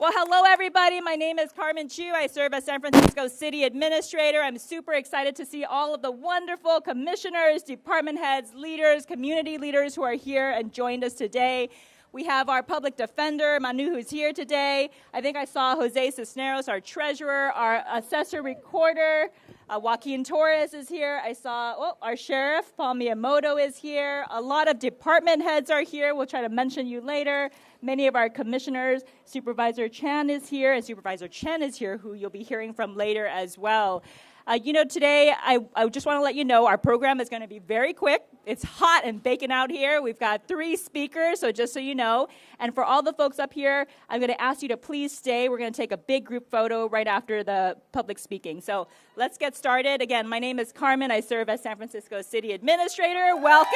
Well, hello, everybody. My name is Carmen Chu. I serve as San Francisco City Administrator. I'm super excited to see all of the wonderful commissioners, department heads, leaders, community leaders who are here and joined us today. We have our public defender, Manu, who's here today. I think I saw Jose Cisneros, our treasurer, our assessor recorder. Joaquin Torres is here. I saw our sheriff, Paul Miyamoto, is here. A lot of department heads are here. We'll try to mention you later. Many of our commissioners. Supervisor Chan is here, and Supervisor Chen is here, who you'll be hearing from later as well. Today, I just want to let you know our program is going to be very quick. It's hot and baking out here. We've got 3 speakers, so just so you know. And for all the folks up here, I'm going to ask you to please stay. We're going to take a big group photo right after the public speaking. So let's get started. Again, my name is Carmen. I serve as San Francisco City Administrator. Welcome.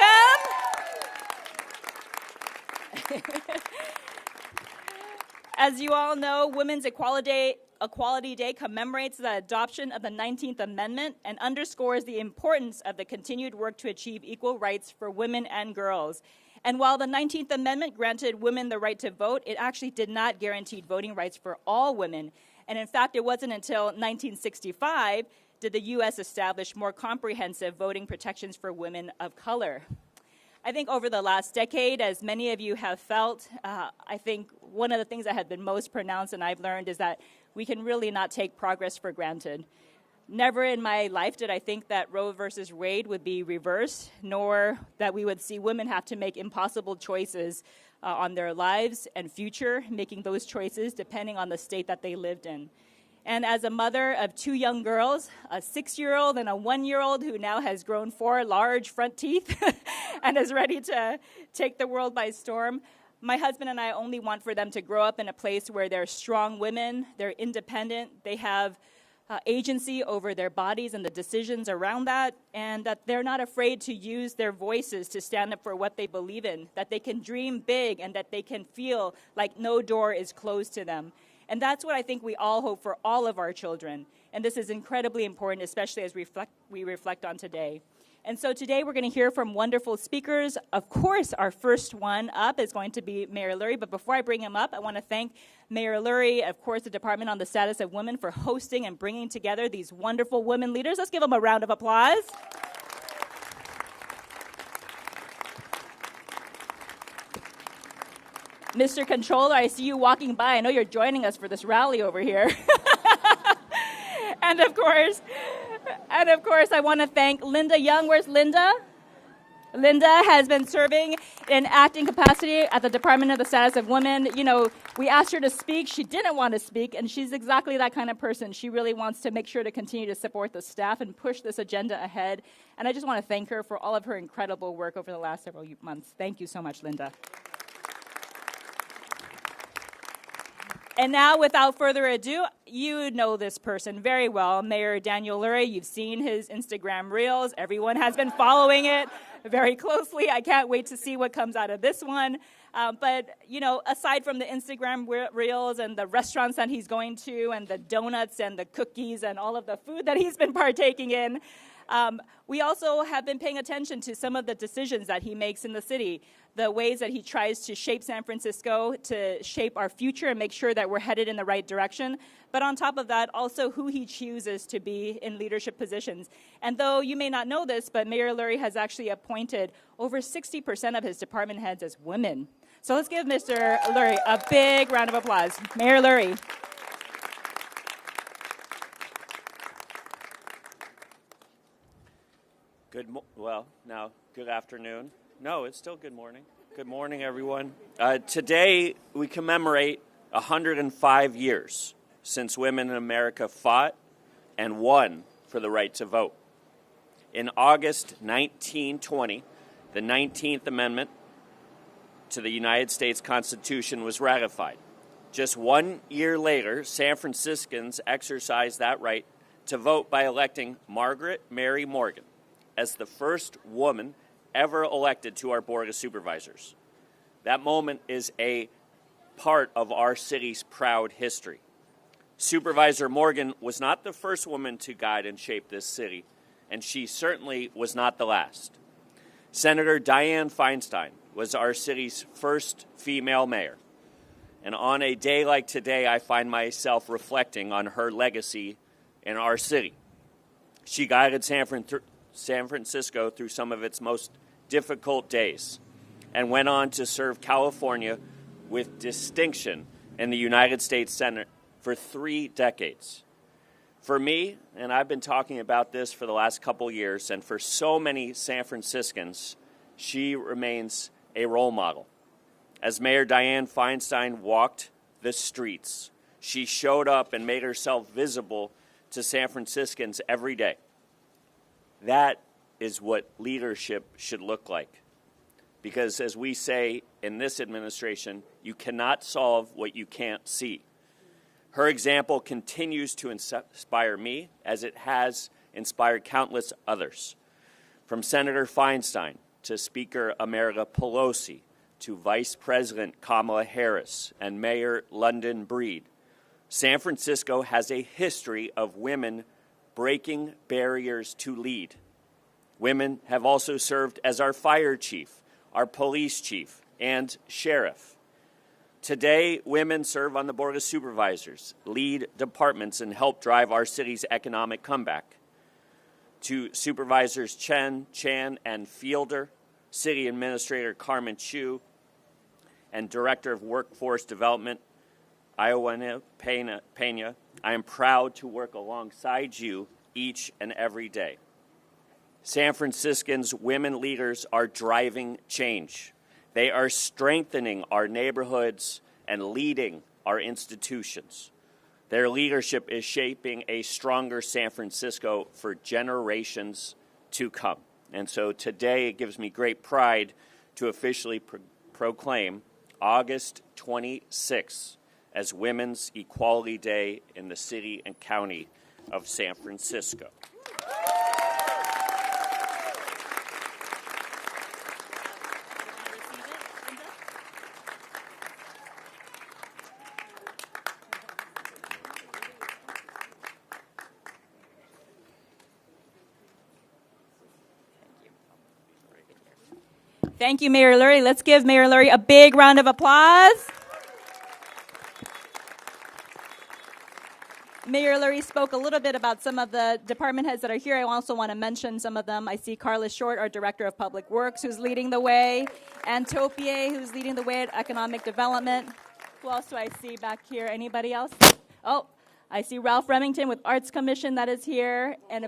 As you all know, Women's Equality Day commemorates the adoption of the 19th Amendment and underscores the importance of the continued work to achieve equal rights for women and girls. And while the 19th Amendment granted women the right to vote, it actually did not guarantee voting rights for all women. And in fact, it wasn't until 1965 did the U.S. establish more comprehensive voting protections for women of color. I think over the last decade, as many of you have felt, I think one of the things that have been most pronounced and I've learned is that we can really not take progress for granted. Never in my life did I think that Roe versus Wade would be reversed, nor that we would see women have to make impossible choices on their lives and future, making those choices depending on the state that they lived in. And as a mother of 2 young girls, a 6-year-old and a 1-year-old who now has grown 4 large front teeth and is ready to take the world by storm, my husband and I only want for them to grow up in a place where they're strong women, they're independent, they have agency over their bodies and the decisions around that, and that they're not afraid to use their voices to stand up for what they believe in, that they can dream big and that they can feel like no door is closed to them. And that's what I think we all hope for all of our children. And this is incredibly important, especially as we reflect on today. And so today we're going to hear from wonderful speakers. Of course, our first one up is going to be Mayor Lurie. But before I bring him up, I want to thank Mayor Lurie, of course, the Department on the Status of Women, for hosting and bringing together these wonderful women leaders. Let's give them a round of applause. Mr. Controller, I see you walking by. I know you're joining us for this rally over here. And of course, I want to thank Linda Young. Where's Linda? Linda has been serving in acting capacity at the Department of the Status of Women. You know, we asked her to speak. She didn't want to speak, and she's exactly that kind of person. She really wants to make sure to continue to support the staff and push this agenda ahead. And I just want to thank her for all of her incredible work over the last several months. Thank you so much, Linda. And now, without further ado, you know this person very well, Mayor Daniel Lurie. You've seen his Instagram reels. Everyone has been following it very closely. I can't wait to see what comes out of this one. But, you know, aside from the Instagram reels and the restaurants that he's going to and the donuts and the cookies and all of the food that he's been partaking in, we also have been paying attention to some of the decisions that he makes in the city, the ways that he tries to shape San Francisco, to shape our future and make sure that we're headed in the right direction. But on top of that, also who he chooses to be in leadership positions. And though you may not know this, but Mayor Lurie has actually appointed over 60% of his department heads as women. So let's give Mr. Lurie a big round of applause. Mayor Lurie. Good afternoon. No, it's still good morning. Good morning, everyone. Today, we commemorate 105 years since women in America fought and won for the right to vote. In August 1920, the 19th Amendment to the United States Constitution was ratified. Just 1 year later, San Franciscans exercised that right to vote by electing Margaret Mary Morgan as the first woman ever elected to our Board of Supervisors. That moment is a part of our city's proud history. Supervisor Morgan was not the first woman to guide and shape this city, and she certainly was not the last. Senator Dianne Feinstein was our city's first female mayor. And on a day like today, I find myself reflecting on her legacy in our city. She guided San Francisco through some of its most difficult days and went on to serve California with distinction in the United States Senate for 3 decades. For me, and I've been talking about this for the last couple years, and for so many San Franciscans, she remains a role model. As Mayor Dianne Feinstein walked the streets, she showed up and made herself visible to San Franciscans every day. That is what leadership should look like. Because as we say in this administration, you cannot solve what you can't see. Her example continues to inspire me, as it has inspired countless others. From Senator Feinstein to Speaker America Pelosi, to Vice President Kamala Harris and Mayor London Breed, San Francisco has a history of women breaking barriers to lead. Women have also served as our fire chief, our police chief, and sheriff. Today, women serve on the Board of Supervisors, lead departments, and help drive our city's economic comeback. To Supervisors Chen, Chan, and Fielder, City Administrator Carmen Chu, and Director of Workforce Development, Ioana Pena, I am proud to work alongside you each and every day. San Franciscans' women leaders are driving change. They are strengthening our neighborhoods and leading our institutions. Their leadership is shaping a stronger San Francisco for generations to come. And so today it gives me great pride to officially proclaim August 26th as Women's Equality Day in the city and county of San Francisco. Thank you, Mayor Lurie. Let's give Mayor Lurie a big round of applause. Mayor Lurie spoke a little bit about some of the department heads that are here. I also want to mention some of them. I see Carla Short, our Director of Public Works, who's leading the way. Ann Topier, who's leading the way at Economic Development. Who else do I see back here? Anybody else? Oh, I see Ralph Remington with Arts Commission that is here. And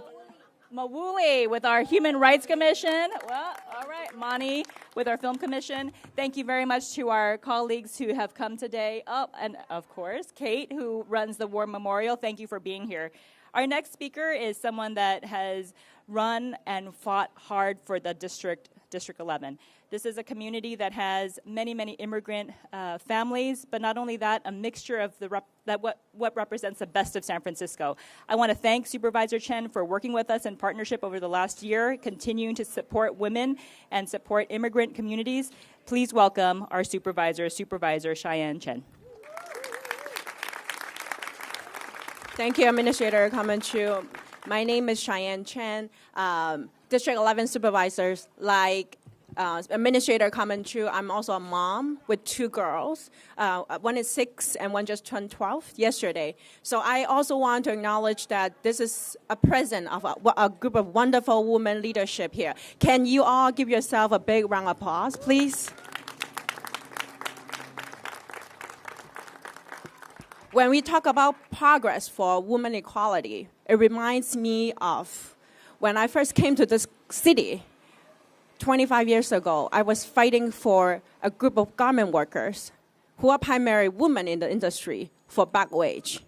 Mawuli with our Human Rights Commission. Well, all right, Mani with our Film Commission. Thank you very much to our colleagues who have come today. Oh, and of course, Kate, who runs the War Memorial. Thank you for being here. Our next speaker is someone that has run and fought hard for the District 11. This is a community that has many, many immigrant families, but not only that, a mixture of what represents the best of San Francisco. I want to thank Supervisor Chen for working with us in partnership over the last year, continuing to support women and support immigrant communities. Please welcome our Supervisor Cheyenne Chen. Thank you, Administrator Carmen Chu. My name is Cheyenne Chen. District 11 supervisors, like Administrator Carmen Chu, I'm also a mom with 2 girls. One is 6 and one just turned 12 yesterday. So I also want to acknowledge that this is a present of a group of wonderful women leadership here. Can you all give yourself a big round of applause, please? When we talk about progress for women equality, it reminds me of when I first came to this city 25 years ago. I was fighting for a group of garment workers who are primarily women in the industry for back wage.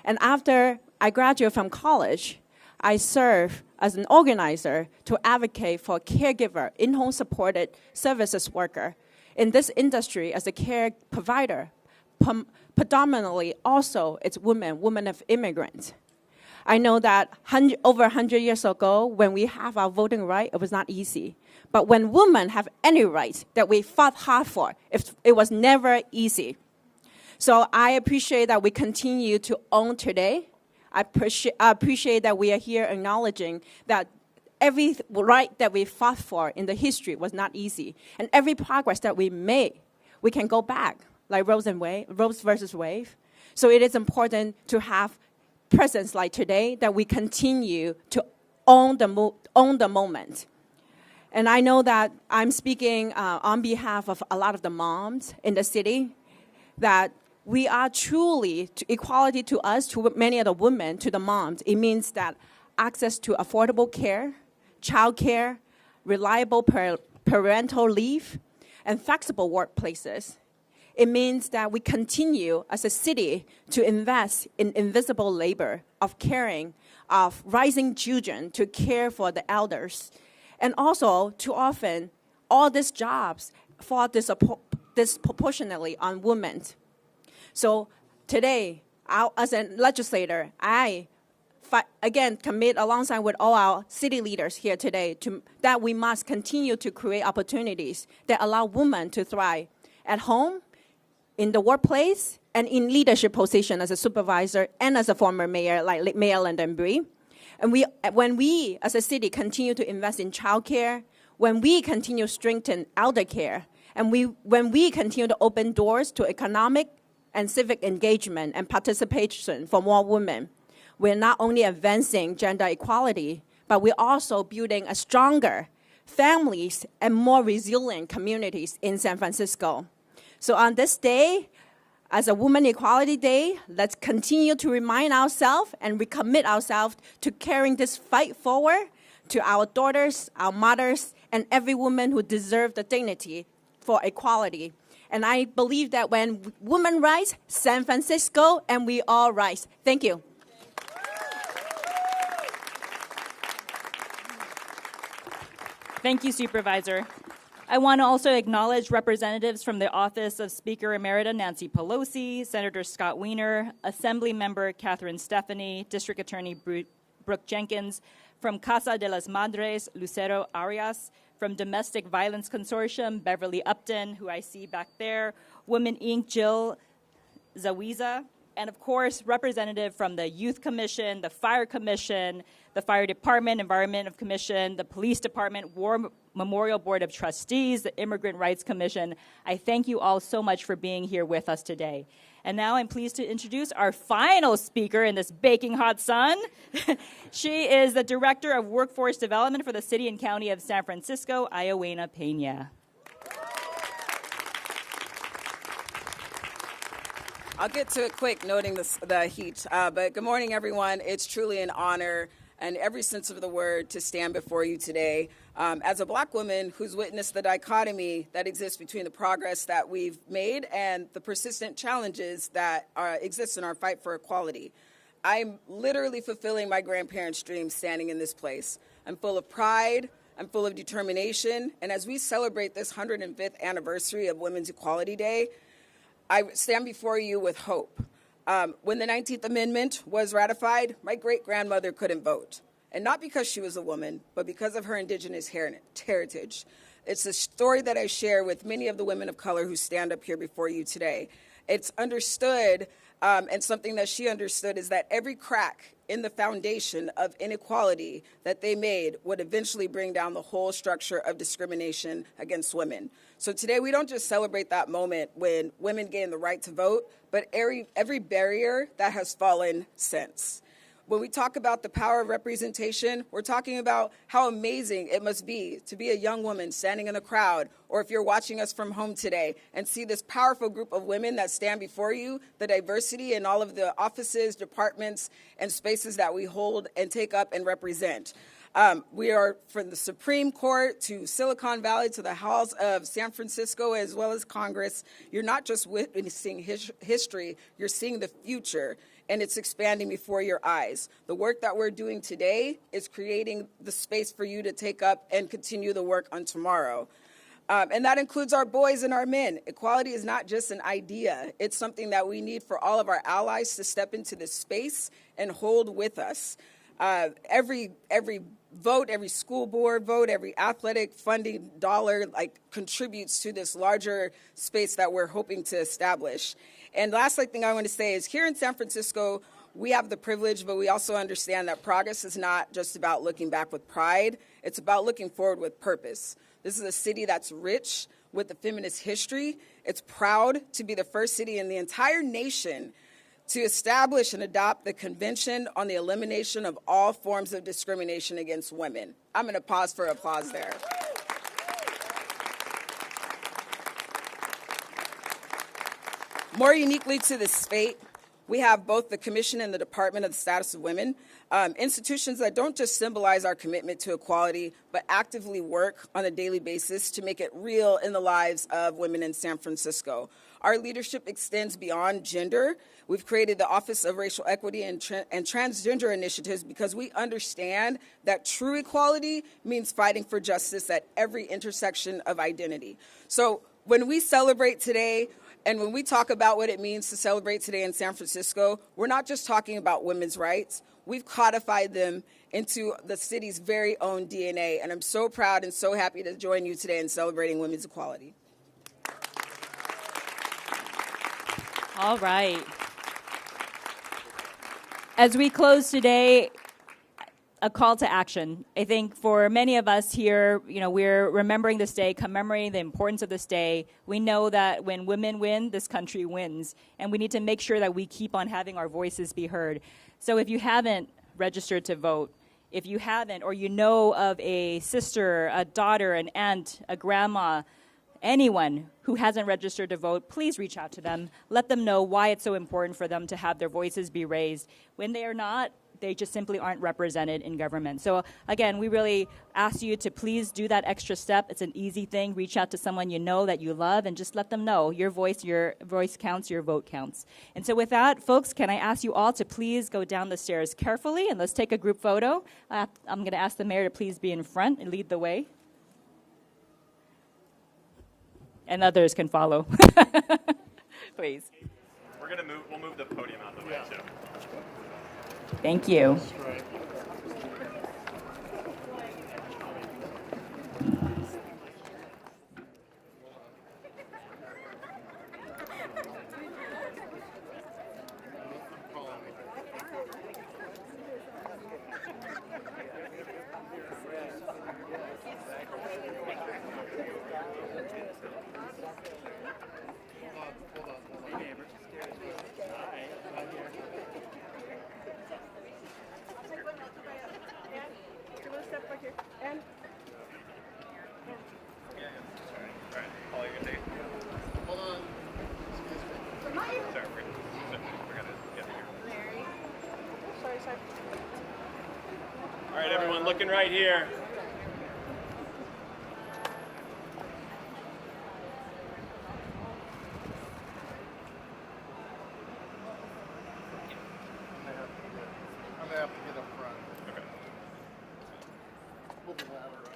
And after I graduated from college, I served as an organizer to advocate for caregiver, in-home supported services worker in this industry as a care provider. Predominantly also it's women of immigrants. I know that over 100 years ago, when we have our voting right, it was not easy. But when women have any rights that we fought hard for, it was never easy. So I appreciate that we continue to own today. I appreciate that we are here acknowledging that every right that we fought for in the history was not easy. And every progress that we made, we can go back like Rose versus Wave. So it is important to have presence like today that we continue to own the moment. And I know that I'm speaking on behalf of a lot of the moms in the city, that we are truly, equality to us, to many of the women, to the moms. It means that access to affordable care, child care, reliable parental leave, and flexible workplaces. It means that we continue as a city to invest in invisible labor of caring, of raising children, to care for the elders. And also, too often, all these jobs fall disproportionately on women. So today, as a legislator, I again commit alongside with all our city leaders here today that we must continue to create opportunities that allow women to thrive at home, in the workplace, and in leadership position as a supervisor and as a former mayor, like Mayor Lyndon Bree. And when we, as a city, continue to invest in childcare, when we continue to strengthen elder care, and when we continue to open doors to economic and civic engagement and participation for more women, we're not only advancing gender equality, but we're also building a stronger families and more resilient communities in San Francisco. So on this day, as a Women Equality Day, let's continue to remind ourselves and recommit ourselves to carrying this fight forward to our daughters, our mothers, and every woman who deserves the dignity for equality. And I believe that when women rise, San Francisco and we all rise. Thank you. Thank you, Supervisor. I want to also acknowledge representatives from the Office of Speaker Emerita Nancy Pelosi, Senator Scott Wiener, Assembly Member Catherine Stephanie, District Attorney Brooke Jenkins, from Casa de las Madres, Lucero Arias, from Domestic Violence Consortium, Beverly Upton, who I see back there, Women Inc., Jill Zawiza, and of course, representative from the Youth Commission, the Fire Commission, the Fire Department, Environment Commission, the Police Department, War Memorial Board of Trustees, the Immigrant Rights Commission. I thank you all so much for being here with us today. And now I'm pleased to introduce our final speaker in this baking hot sun. She is the Director of Workforce Development for the City and County of San Francisco, Iowena Pena. I'll get to it quick, noting the heat. But good morning, everyone. It's truly an honor in every sense of the word to stand before you today. As a Black woman who's witnessed the dichotomy that exists between the progress that we've made and the persistent challenges that exist in our fight for equality, I'm literally fulfilling my grandparents' dream standing in this place. I'm full of pride. I'm full of determination. And as we celebrate this 105th anniversary of Women's Equality Day, I stand before you with hope. When the 19th Amendment was ratified, my great-grandmother couldn't vote. And not because she was a woman, but because of her indigenous heritage. It's a story that I share with many of the women of color who stand up here before you today. It's understood, and something that she understood, is that every crack in the foundation of inequality that they made would eventually bring down the whole structure of discrimination against women. So today we don't just celebrate that moment when women gained the right to vote, but every barrier that has fallen since. When we talk about the power of representation, we're talking about how amazing it must be to be a young woman standing in a crowd, or if you're watching us from home today and see this powerful group of women that stand before you, the diversity in all of the offices, departments, and spaces that we hold and take up and represent. We are from the Supreme Court to Silicon Valley to the halls of San Francisco as well as Congress. You're not just witnessing history, you're seeing the future, and it's expanding before your eyes. The work that we're doing today is creating the space for you to take up and continue the work on tomorrow. And that includes our boys and our men. Equality is not just an idea. It's something that we need for all of our allies to step into this space and hold with us. Every vote, every school board vote, every athletic funding dollar contributes to this larger space that we're hoping to establish. And last thing I want to say is here in San Francisco, we have the privilege, but we also understand that progress is not just about looking back with pride. It's about looking forward with purpose. This is a city that's rich with a feminist history. It's proud to be the first city in the entire nation to establish and adopt the Convention on the Elimination of All Forms of Discrimination Against Women. I'm going to pause for applause there. More uniquely to the state, we have both the Commission and the Department of the Status of Women, institutions that don't just symbolize our commitment to equality, but actively work on a daily basis to make it real in the lives of women in San Francisco. Our leadership extends beyond gender. We've created the Office of Racial Equity and Transgender Initiatives because we understand that true equality means fighting for justice at every intersection of identity. So when we celebrate today, and when we talk about what it means to celebrate today in San Francisco, we're not just talking about women's rights. We've codified them into the city's very own DNA. And I'm so proud and so happy to join you today in celebrating women's equality. All right. As we close today, a call to action. I think for many of us here, we're remembering this day, commemorating the importance of this day. We know that when women win, this country wins. And we need to make sure that we keep on having our voices be heard. So if you haven't registered to vote, if you haven't, or you know of a sister, a daughter, an aunt, a grandma, anyone who hasn't registered to vote, please reach out to them. Let them know why it's so important for them to have their voices be raised. When they are not, they just simply aren't represented in government. So again, we really ask you to please do that extra step. It's an easy thing. Reach out to someone you know that you love and just let them know your voice counts, your vote counts. And so with that, folks, can I ask you all to please go down the stairs carefully and let's take a group photo. I'm going to ask the mayor to please be in front and lead the way. And others can follow. Please. We'll move the podium out of the way too. Thank you. All right, everyone, looking right here. I'm gonna have to get up front. Okay. We'll be louder.